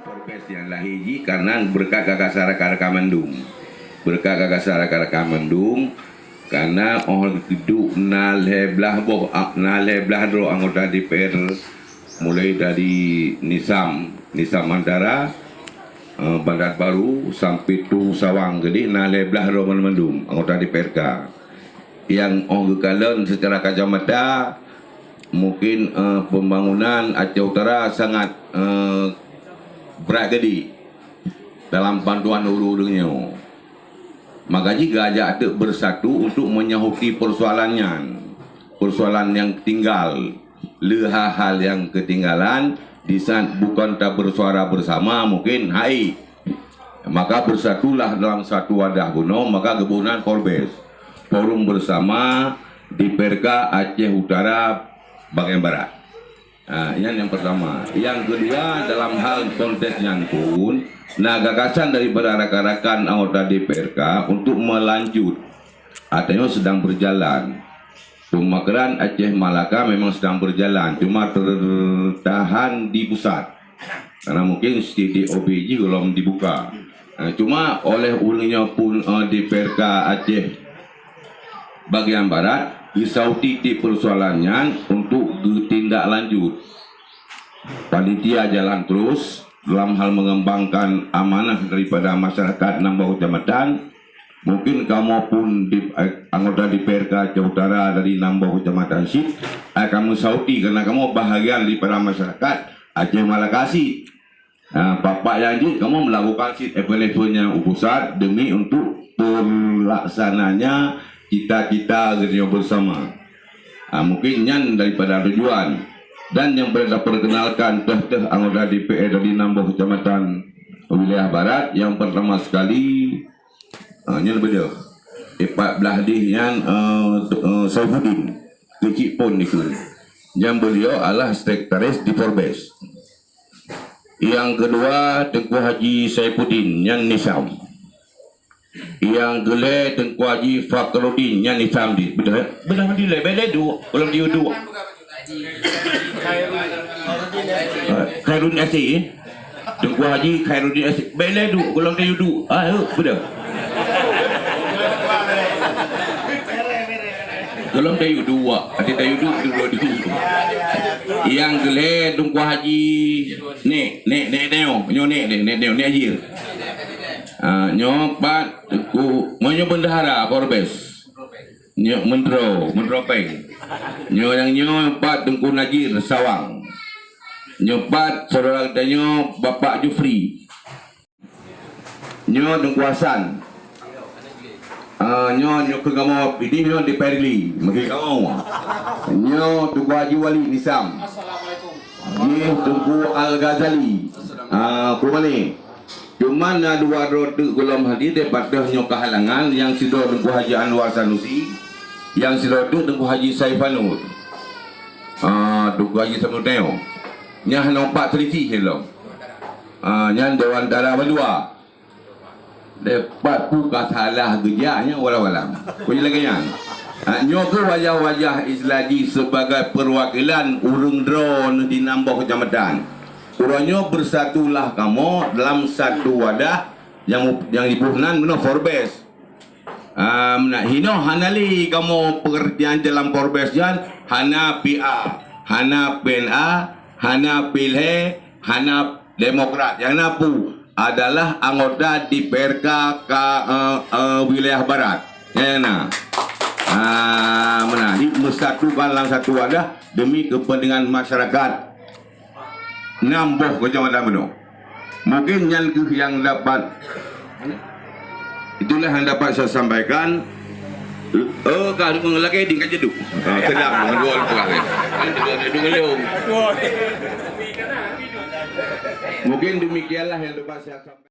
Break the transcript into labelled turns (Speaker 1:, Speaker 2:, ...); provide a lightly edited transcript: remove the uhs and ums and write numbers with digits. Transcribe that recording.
Speaker 1: Forbes yang lahiji karena berkat gagasan rakan-rakan Mendung. Berkat gagasan rakan-rakan Mendung karena orang duduk naleblah dro anggota DPR mulai dari Nisam Mandara, Bandar Baru sampai tu Sawang, jadi naleblah dro Mendung anggota DPRK yang orang kalian secara kacamata mungkin pembangunan Aceh Utara sangat berat jadi dalam panduan ulu-ulunya. Maka jika ajak itu bersatu untuk menyahuti persoalan yang tinggal, hal yang ketinggalan di saat bukan tak bersuara bersama mungkin hai. Maka bersatulah dalam satu wadah kuno, maka Gabungan Forbes forum bersama di Perka Aceh Utara bagian barat. Yang pertama. Yang kedua, dalam hal kontesnya pun, gagasan daripada rakan-rakan anggota DPRK untuk melanjut artinya sedang berjalan. Pemekaran Aceh Malaka memang sedang berjalan, cuma tertahan di pusat karena mungkin STDOBJ belum dibuka. Cuma oleh ulangnya pun DPRK Aceh bagian barat disauti di persoalannya untuk tindak lanjut. Panitia jalan terus dalam hal mengembangkan amanah daripada masyarakat nambah kecamatan. Mungkin kamu pun anggota DPRK Aceh Utara dari nambah kecamatan SIP kamu sauti karena kamu bahagian daripada masyarakat Aceh Malakasi. Bapak Yanji, kamu melakukan SIP levelnya pusat demi untuk pelaksananya cita-cita kerja bersama. Mungkin yang daripada tujuan. Dan yang perkenalkan anggota DPR dari nambah kecamatan wilayah barat. Yang pertama sekali yang berbeda 14 yang Saifuddin kecil pun itu yang beliau adalah sekretaris di Forbes. Yang kedua Tengku Haji Saifuddin yang Nisam. Yang kedua Tengku Haji Fakhruddin yang Nisam di benar di level dua belum di dua Khairuddin Asih Tengku Haji Khairuddin Asih bela du kalau dia du betul kalau dia dua ada dia dua yang gele Tengku Haji neo ajir nyobat Tengku monyo bendahara Forbes nyo mentro peng yang nyobat Tengku Najir Sawang, nyobat saudara katanya Bapak Jufri, Tengku Hasan, ke kamu ini di Perli, mungkin kamu, Tengku Haji Wali Nisam, Tengku Al Ghazali, kumani. Cuman dua roda golom hadir daripada kehalangan yang sido Tengku Haji Anwar Sanusi, yang sido Tengku Haji Saifanur. Tengku Haji Samudneo nyah nampak teliti hello nyah Dewan Darah Balua dapat buka salah gejanya wala-wala punya lagi yang nyoku wajah-wajah Islagi sebagai perwakilan urung drone di nambah kecamatan urangnya bersatulah kamu dalam satu wadah yang dibuhnan benar Forbes. Hino hanali kamu pekerjaan dalam Forbes jan hana PA, hana PNA, hana Pilhe, hana Demokrat. Yang napu adalah anggota di PRK wilayah barat. Bersatukan dalam satu wadah demi kepentingan masyarakat Namboh Kecamatan Beno. Mungkin yang dapat itulah yang dapat saya sampaikan. Kalau mengelak di kaca tu. Sedap menjual pelak. Mungkin demikianlah yang dapat saya sampaikan.